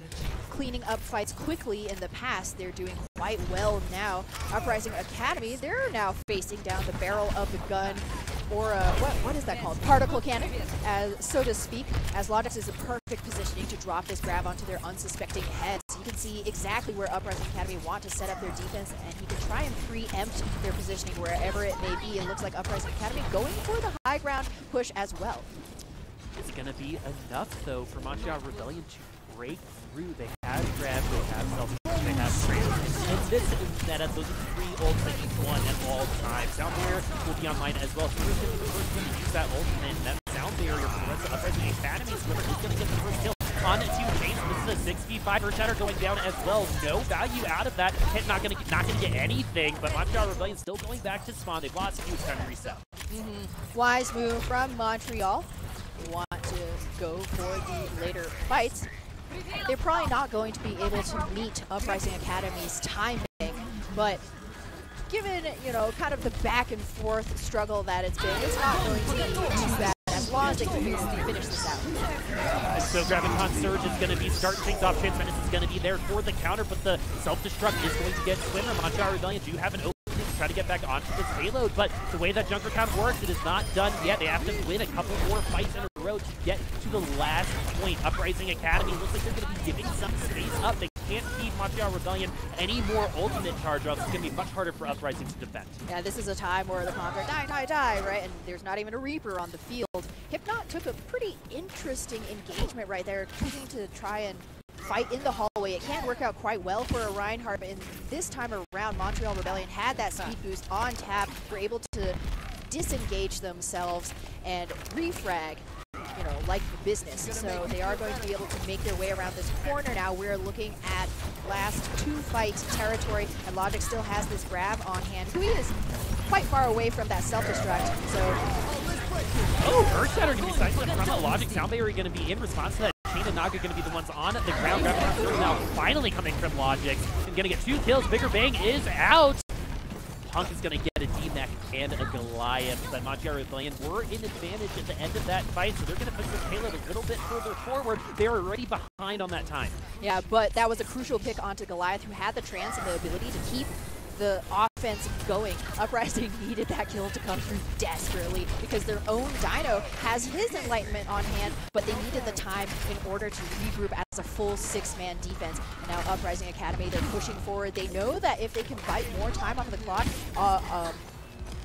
cleaning up fights quickly in the past, they're doing quite well now. Uprising Academy, they're now facing down the barrel of the gun, or what is that called? Particle cannon, so to speak, as Logix is in perfect positioning to drop this grab onto their unsuspecting heads. You can see exactly where Uprising Academy want to set up their defense, and he can try and preempt their positioning wherever it may be. It looks like Uprising Academy going for the high ground push as well. It's going to be enough, though, for Montreal Rebellion to break through. They have grab, they have self-destruct, they have trade. And this is that those are 3 ults that you want at all times. Sound Barrier will be online as well. So who's going to be the first one to use that ultimate? And that Sound Barrier for the rest of Uprising Academy. Whoever is going to get the first kill on 2 Chains. This is a 6v5 first shatter going down as well. No value out of that. Hit not gonna get anything, but Montreal Rebellion still going back to spawn. They've lost huge time to reset. Wise move from Montreal. They want to go for the later fights. They're probably not going to be able to meet Uprising Academy's timing, but given, you know, kind of the back and forth struggle that it's been, it's not going to be too bad as long as they can finish this out. So Graviton Surge is going to be starting things off. Transcendence is going to be there for the counter, but the self-destruct is going to get Swimmer. Montreal Rebellion do have an opening to try to get back onto this payload, but the way that Junker Count works, it is not done yet. They have to win a couple more fights in a row to get to the last point. Uprising Academy looks like they're going to be giving some space up. They can't feed Montreal Rebellion any more ultimate charge ups. It's going to be much harder for Uprising to defend. Yeah, this is a time where the Conqueror die, right? And there's not even a Reaper on the field. Hypnot took a pretty interesting engagement right there, choosing to try and fight in the hallway. It can work out quite well for a Reinhardt, and this time around, Montreal Rebellion had that speed boost on tap, were able to disengage themselves and refrag, you know, like business. So they are going to be able to make their way around this corner now. We're looking at last 2-fight territory, and Logic still has this grab on hand. Hui is quite far away from that self-destruct, so... Oh, Earthshatter going to be cycling from a Logic sound barrier going to be in response to that. Chain and Naga going to be the ones on the ground. Graviton now finally coming from Logic. And going to get 2 kills. Bigger Bang is out. Punk is going to get a D-Mech and a Goliath, but Montreal Rebellion were in advantage at the end of that fight, so they're going to push the payload a little bit further forward. They were already behind on that time. Yeah, but that was a crucial pick onto Goliath, who had the trance and the ability to keep the offense going. Uprising needed that kill to come through desperately because their own Dino has his Enlightenment on hand, but they needed the time in order to regroup as a full 6-man defense. And now Uprising Academy, they're pushing forward. They know that if they can bite more time off of the clock,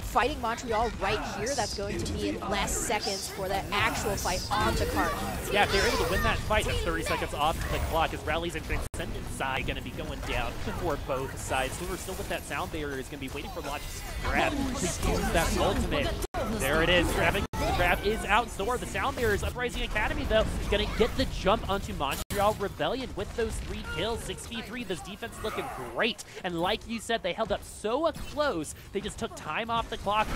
fighting Montreal right here, that's going to be in less seconds for that actual fight on the card. Yeah, if they're able to win that fight, that's 30 seconds off the clock as Rallies and Transcendence side going to be going down for both sides. Whoever still with that sound barrier is going to be waiting for Logic's grab to use that ultimate. There it is. The grab is out. So are the sound barriers. Uprising Academy, though, going to get the jump onto Montreal Rebellion with those 3 kills. 6v3. This defense looking great. And like you said, they held up so close. They just took time off the clock.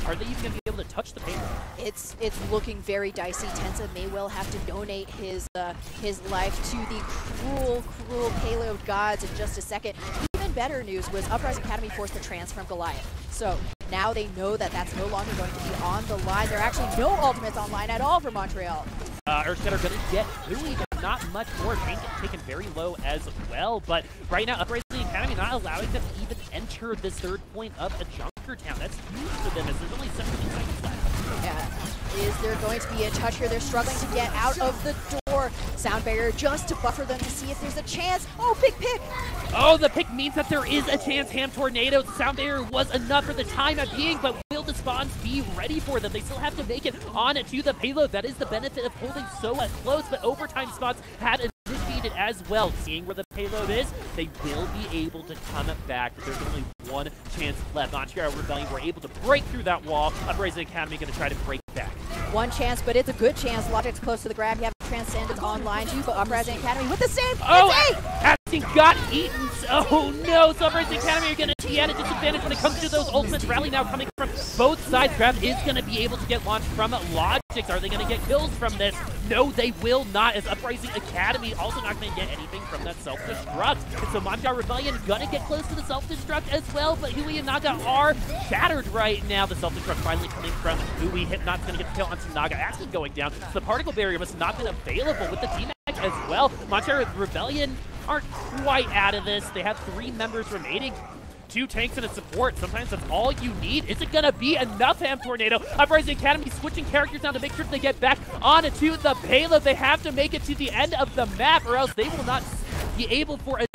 Are they even going to be able to touch the payload? It's looking very dicey. Tensa may well have to donate his life to the cruel payload gods in just a second. Even better news was Uprising Academy forced the trance from Goliath. So now they know that that's no longer going to be on the line. There are actually no ultimates online at all for Montreal. Earthshatter going to get Hui, but not much more. Chain taken very low as well. But right now, Uprising Academy not allowing them to even enter this 3rd point of a Junker Town. That's huge for them as there's only 17 seconds left. Yeah. Is there going to be a touch here? They're struggling to get out of the door. Sound barrier just to buffer them to see if there's a chance. Oh, big pick. Oh, the pick means that there is a chance. HamTornado. Sound barrier was enough for the time of being, but will the spawns be ready for them? They still have to make it on to the payload. That is the benefit of holding so close, but overtime spots had initiated as well. Seeing where the payload is, they will be able to come back. There's only 1 chance left. Montreal Rebellion were able to break through that wall. Uprising Academy going to try to break back. 1 chance, but it's a good chance. Logic's close to the grab. You have Transcendence online too, but Uprising Academy with the save. Oh, Uprising got eaten. Oh no, so Uprising Academy are going to be at a disadvantage when it comes to those ultimates. Rally now coming from both sides. Grab is going to be able to get launched from Logic. Are they going to get kills from this? No, they will not, as Uprising Academy also not going to get anything from that self-destruct. And so Montreal Rebellion going to get close to the self-destruct as well, but Hui and Naga are shattered right now. The self-destruct finally coming from Hui. Hypnot's going to get the kill onto Naga. Asking going down. So the particle barrier must not have been available with the D-Mech as well. Montreal Rebellion aren't quite out of this. They have 3 members remaining. 2 tanks and a support. Sometimes that's all you need. Is it going to be enough, HamTornado? Uprising Academy switching characters now to make sure they get back onto the payload. They have to make it to the end of the map or else they will not be able to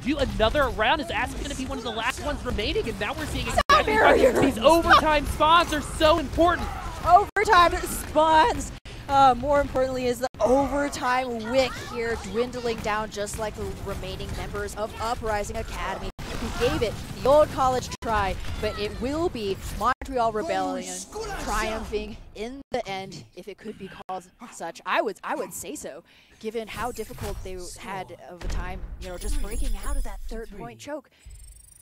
do another round. Is Ask going to be one of the last ones remaining? And now we're seeing exactly these overtime spawns are so important. Overtime spawns. More importantly is the overtime wick here dwindling down just like the remaining members of Uprising Academy, who gave it the old college try, but it will be Montreal Rebellion triumphing in the end, if it could be called such. I would say so, given how difficult they had of a time, just breaking out of that 3rd-point choke.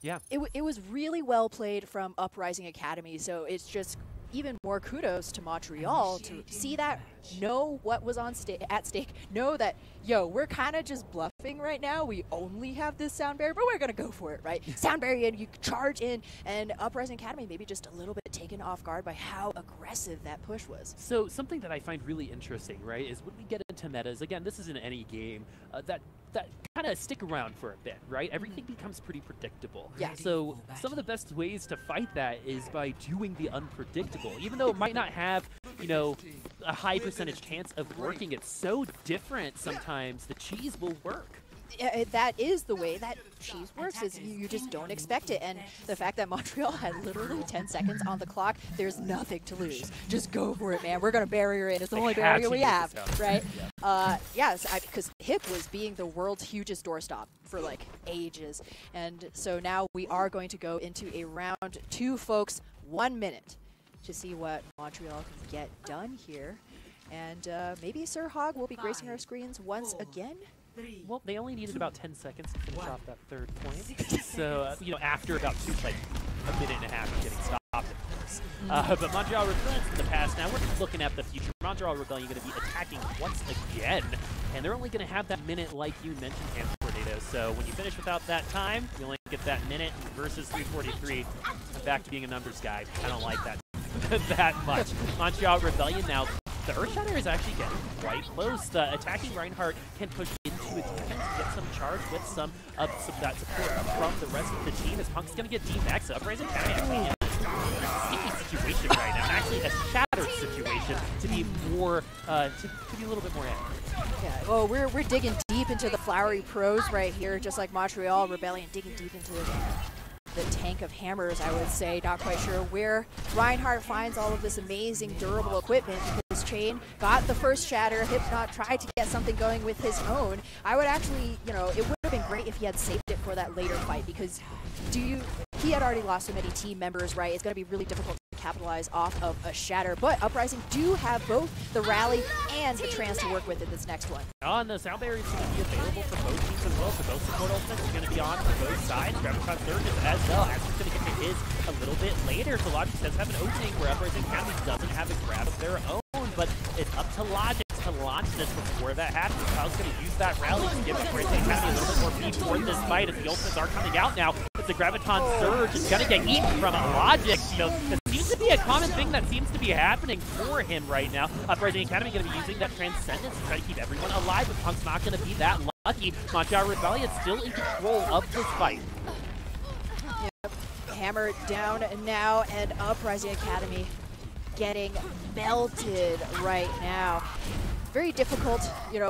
Yeah. It was really well played from Uprising Academy, so it's just even more kudos to Montreal to see that, know what was at stake, know that, we're kind of just bluffing right now. We only have this sound barrier, but we're going to go for it, right? Sound barrier, and you charge in, and Uprising Academy maybe just a little bit taken off guard by how aggressive that push was. So something that I find really interesting, right, is when we get into metas, again, this isn't any game, that kind of stick around for a bit, right? Everything becomes pretty predictable. Yeah. So some of the best ways to fight that is by doing the unpredictable. Even though it might not have, a high percentage chance of working, it's so different sometimes. The cheese will work. That is the way that cheese works, is you just don't expect it. And the fact that Montreal had literally 10 seconds on the clock, there's nothing to lose. Just go for it, man. We're going to barrier in. It's the only barrier we have, right? Yes, because Hip was being the world's hugest doorstop for like ages. And so now we are going to go into a round 2, folks. 1 minute to see what Montreal can get done here. And maybe Sir Hog will be gracing our screens once again. Well, they only needed about 10 seconds to finish off that 3rd point. So, after about a minute and a half of getting stopped, of course. But Montreal Rebellion in the past. Now we're looking at the future. Montreal Rebellion going to be attacking once again, and they're only going to have that minute, like you mentioned, HamTornado. So when you finish without that time, you only get that minute versus 3:43. I'm back to being a numbers guy. I don't like that that much. Montreal Rebellion now. The Earthshatter is actually getting quite close. The attacking Reinhardt can push into a defense, get some charge with some of that support from the rest of the team. As Punk's going to get DMAX. Uprising Academy actually in a sticky situation right now. Actually, a shattered situation to be more, to be a little bit more accurate. Yeah, well, we're digging deep into the Flowery Pros right here, just like Montreal Rebellion digging deep into the tank of hammers, I would say. Not quite sure where Reinhardt finds all of this amazing durable equipment, because Chain got the first shatter. Hypnot tried to get something going with his own. I would actually, it would have been great if he had saved it for that later fight, because he had already lost so many team members, right? It's going to be really difficult to capitalize off of a shatter, but Uprising do have both the rally and the trance to work with in this next one. And the sound barrier is going to be available for both teams as well, so both support ultimates are going to be on for both sides. Graviton Surges as well. Actually going to get to his a little bit later, so Logic does have an opening where Uprising Academy doesn't have a grab of their own, but it's up to Logic to launch this before that happens. Kyle's going to use that rally to give Uprising Academy a little bit more feed toward this fight as the ultimates are coming out now. But the Graviton Surge is going to get eaten from Logic. It seems to be a common thing that seems to be happening for him right now. Uprising Academy going to be using that Transcendence to try to keep everyone alive, but Punk's not going to be that lucky. Montreal Rebellion still in control of this fight. Yep. Hammer down now, and Uprising Academy getting melted right now. Very difficult, you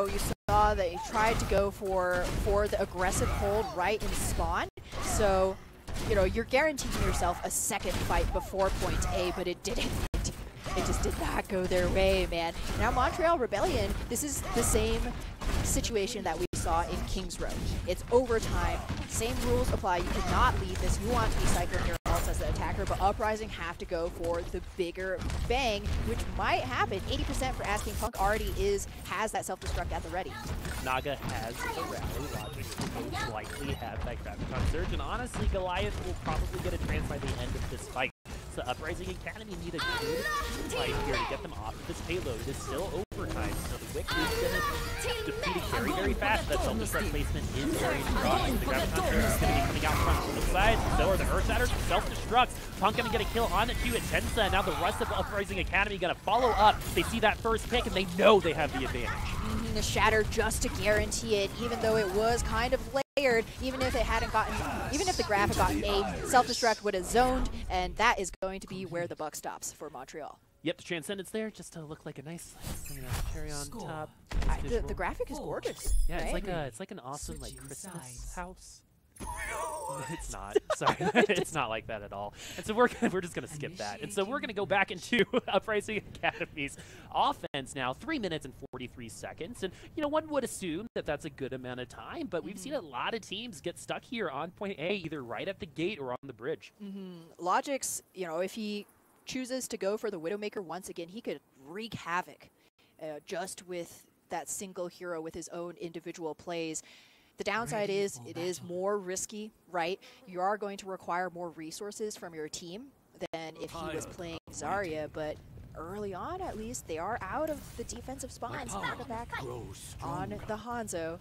saw that he tried to go for the aggressive hold right in spawn. So, you're guaranteeing yourself a second fight before point A, but it didn't. It just did not go their way, man. Now Montreal Rebellion, this is the same situation that we saw in Kings Road. It's overtime. Same rules apply. You cannot leave this. You want to be cycling your ults as the attacker, but Uprising have to go for the bigger bang, which might happen. 80% for asking. Punk already has that self-destruct at the ready. Naga has the rally. Logic will most likely have that Graviton Surge, and honestly, Goliath will probably get a trance by the end of this fight. So Uprising Academy need a good fight here to get them off of this payload. It is still overtime, so the Wick is going to defeat it very, very fast. That self-destruct placement is very strong. The Graviton Surge is going to be coming out from both sides. So are the Earth Shatters and self-destructs. Punk going to get a kill on it too at Tensa, and now the rest of Uprising Academy going to follow up. They see that first pick, and they know they have the advantage. The shatter just to guarantee it, even though it was kind of layered, even if the grab had gotten a self-destruct would have zoned, and that is going to be where the buck stops for Montreal. Yep, the Transcendence there just to look like a nice, cherry on top. The graphic is gorgeous. Yeah, right? It's like an awesome Christmas house. It's not. Sorry, it's not like that at all. And so we're just gonna skip that. And so we're gonna go back into Uprising Academy's offense now. 3 minutes and 43 seconds. And you know, one would assume that that's a good amount of time, but we've seen a lot of teams get stuck here on point A, either right at the gate or on the bridge. Logic's, you know, if he chooses to go for the Widowmaker once again, he could wreak havoc just with that single hero with his own individual plays. The downside is it is more risky, right? You are going to require more resources from your team than if he was playing Zarya, but early on, at least, they are out of the defensive spawns. Back on the Hanzo.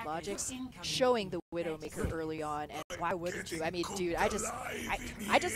Logic's showing the Widowmaker early on, and why wouldn't you? I mean, dude, I just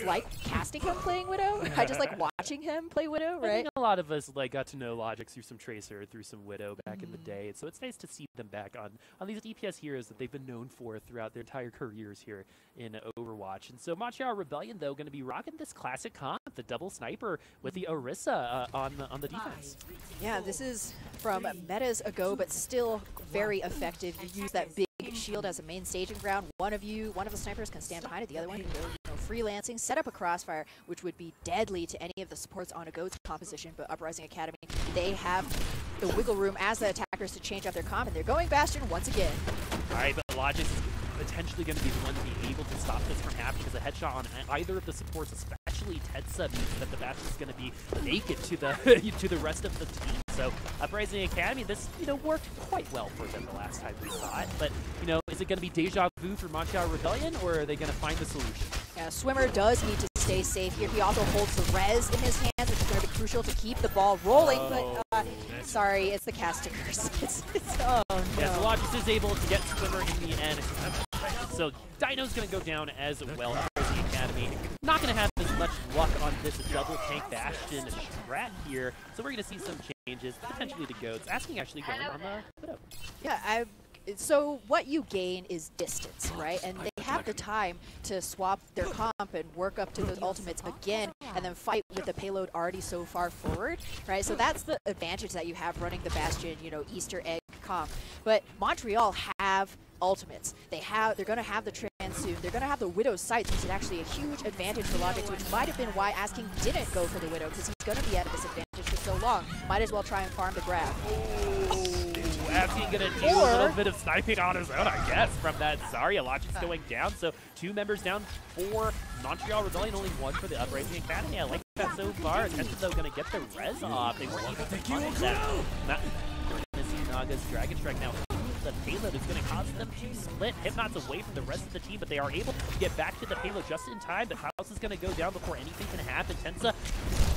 like casting him playing Widow. I just like watching him play Widow, right? I think a lot of us like got to know Logic through some Tracer, through some Widow back in the day, so it's nice to see them back on these DPS heroes that they've been known for throughout their entire careers here in Overwatch. And so Montreal Rebellion, though, going to be rocking this classic comp, the double sniper with the Orisa on the defense. Yeah, this is from metas ago, but still very effective. You use that big shield as a main staging ground. One of the snipers can stand behind it, the other one can go, you know, freelancing, set up a crossfire, which would be deadly to any of the supports on a GOAT's composition. But Uprising Academy, they have the wiggle room as the attackers to change up their comp, and they're going Bastion once again. All right, but Logic is potentially going to be the one to be able to stop this from happening, because a headshot on either of the supports, especially Tetsa, means that the Bastion is going to be naked to the to the rest of the team. So Uprising Academy, this, you know, worked quite well for them the last time we saw it. But, you know, is it going to be deja vu for Montreal Rebellion, or are they going to find the solution? Yeah, Swimmer does need to stay safe here. He also holds the res in his hands, which is going to be crucial to keep the ball rolling. But sorry, it's the castigers. Oh no. Yeah, so Logis is able to get Swimmer in the end. So Dino's going to go down as well. Uprising Academy not going to have as much luck on this double tank Bastion strat here. So we're going to see some changes, potentially to GOATs. Asking actually going on the Widow. Yeah, so what you gain is distance, right? And they have the time to swap their comp and work up to those ultimates again, and then fight with the payload already so far forward, right? So that's the advantage that you have running the Bastion, you know, Easter egg comp. But Montreal have ultimates. They're going to have the Transsoon. They're going to have the Widow's sights, which is actually a huge advantage for Logic, which might have been why Asking didn't go for the Widow, because he's going to be at a disadvantage for so long. Might as well try and farm the grab. Asking going to do a little bit of sniping on his own, I guess, from that Zarya. Logic's going down, so 2 members down for Montreal Rebellion, only 1 for the Uprising Academy. I like that so far. Tesla, though, going to get the res off. They weren't able to punish that. We're going to see Naga's Dragon Strike now. The payload is going to cause them to split. Hypnot's away from the rest of the team, but they are able to get back to the payload just in time. But House is going to go down before anything can happen. Tensa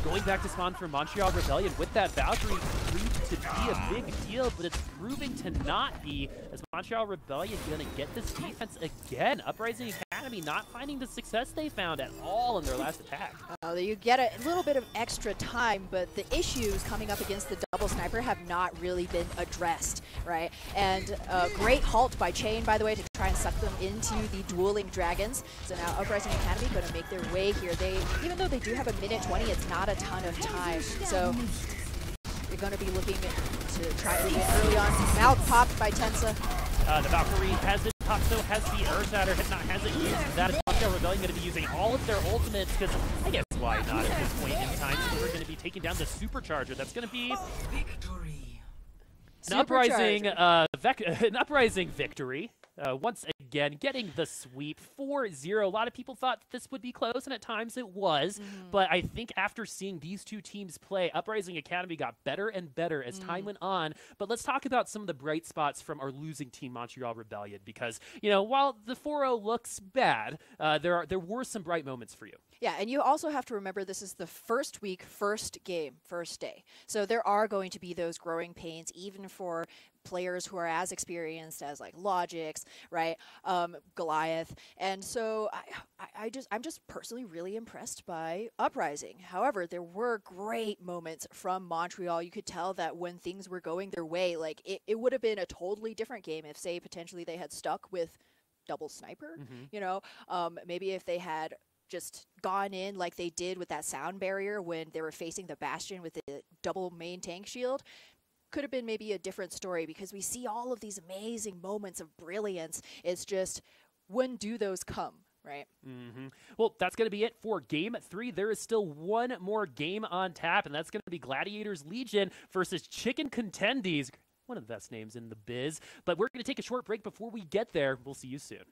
going back to spawn for Montreal Rebellion with that Valkyrie proved to be a big deal, but it's proving to not be, as Montreal Rebellion going to get this defense again. Uprising Academy not finding the success they found at all in their last attack. You get a little bit of extra time, but the issues coming up against the double sniper have not really been addressed, right? And great halt by Chain, by the way, to try and suck them into the dueling dragons. So now Uprising Academy going to make their way here. Even though they do have a minute 20, it's not a ton of time. So you're going to be looking to try to win early on. Mouth popped by Tensa. The Valkyrie has it popped, so has the Earth Shatter. Hypnot hasn't used that. Is Montreal Rebellion going to be using all of their ultimates? Because I guess why not at this point in time? So we're going to be taking down the Supercharger. That's going to be an uprising victory. Once again, getting the sweep 4-0. A lot of people thought this would be close, and at times it was. But I think after seeing these two teams play, Uprising Academy got better and better as time went on. But let's talk about some of the bright spots from our losing team, Montreal Rebellion, because, you know, while the 4-0 looks bad, there were some bright moments for you. Yeah, and you also have to remember this is the first week, first game, first day. So there are going to be those growing pains, even for players who are as experienced as like Logix, right? Goliath. And so I'm just personally really impressed by Uprising. However, there were great moments from Montreal. You could tell that when things were going their way, like it would have been a totally different game if, say, potentially they had stuck with double sniper, you know, maybe if they had just gone in like they did with that sound barrier when they were facing the Bastion with the double main tank shield. Could have been maybe a different story, because we see all of these amazing moments of brilliance. It's just when do those come, right? Well, that's going to be it for Game 3. There is still one more game on tap, and that's going to be Gladiators Legion versus Chicken Contenders. One of the best names in the biz. But we're going to take a short break before we get there. We'll see you soon.